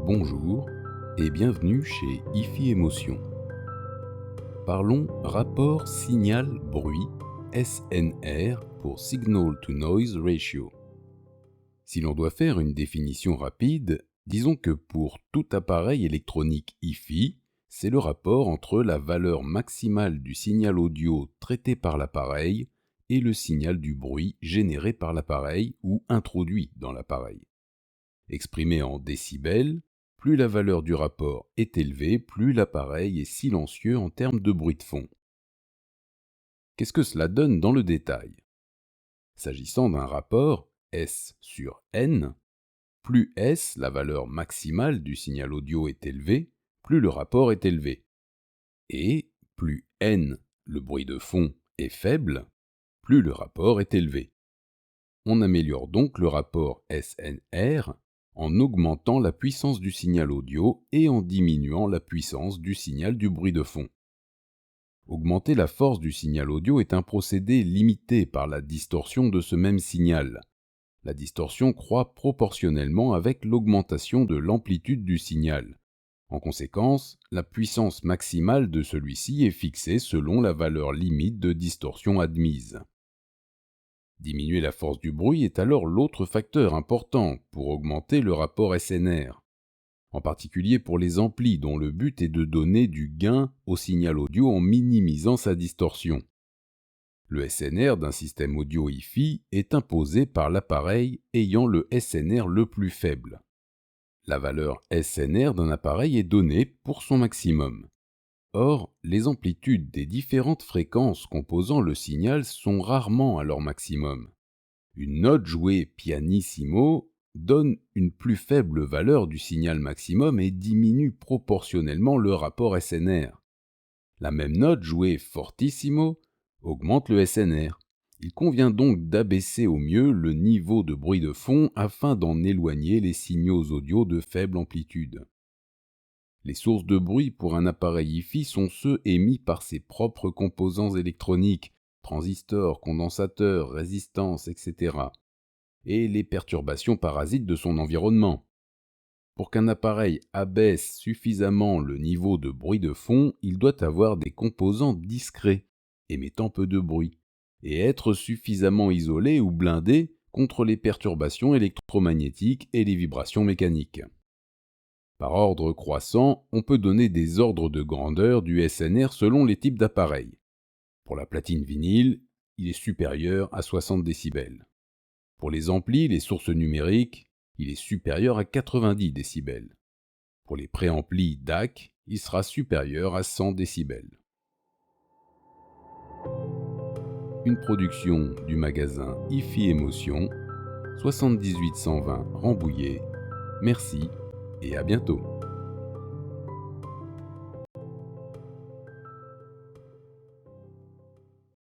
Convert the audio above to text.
Bonjour et bienvenue chez IFI Émotion. Parlons rapport signal-bruit SNR pour Signal to Noise Ratio. Si l'on doit faire une définition rapide, disons que pour tout appareil électronique IFI, c'est le rapport entre la valeur maximale du signal audio traité par l'appareil et le signal du bruit généré par l'appareil ou introduit dans l'appareil. Exprimé en décibels, plus la valeur du rapport est élevée, plus l'appareil est silencieux en termes de bruit de fond. Qu'est-ce que cela donne dans le détail? S'agissant d'un rapport S sur N, plus S, la valeur maximale du signal audio, est élevée, plus le rapport est élevé. Et plus N, le bruit de fond, est faible, plus le rapport est élevé. On améliore donc le rapport SNR en augmentant la puissance du signal audio et en diminuant la puissance du signal du bruit de fond. Augmenter la force du signal audio est un procédé limité par la distorsion de ce même signal. La distorsion croît proportionnellement avec l'augmentation de l'amplitude du signal. En conséquence, la puissance maximale de celui-ci est fixée selon la valeur limite de distorsion admise. Diminuer la force du bruit est alors l'autre facteur important pour augmenter le rapport SNR, en particulier pour les amplis dont le but est de donner du gain au signal audio en minimisant sa distorsion. Le SNR d'un système audio IFI est imposé par l'appareil ayant le SNR le plus faible. La valeur SNR d'un appareil est donnée pour son maximum. Or, les amplitudes des différentes fréquences composant le signal sont rarement à leur maximum. Une note jouée pianissimo donne une plus faible valeur du signal maximum et diminue proportionnellement le rapport SNR. La même note jouée fortissimo augmente le SNR. Il convient donc d'abaisser au mieux le niveau de bruit de fond afin d'en éloigner les signaux audio de faible amplitude. Les sources de bruit pour un appareil IFI sont ceux émis par ses propres composants électroniques, transistors, condensateurs, résistances, etc., et les perturbations parasites de son environnement. Pour qu'un appareil abaisse suffisamment le niveau de bruit de fond, il doit avoir des composants discrets, émettant peu de bruit, et être suffisamment isolé ou blindé contre les perturbations électromagnétiques et les vibrations mécaniques. Par ordre croissant, on peut donner des ordres de grandeur du SNR selon les types d'appareils. Pour la platine vinyle, il est supérieur à 60 décibels. Pour les amplis, les sources numériques, il est supérieur à 90 décibels. Pour les préamplis DAC, il sera supérieur à 100 décibels. Une production du magasin IFI Émotion, 78 120 Rambouillet. Merci et à bientôt.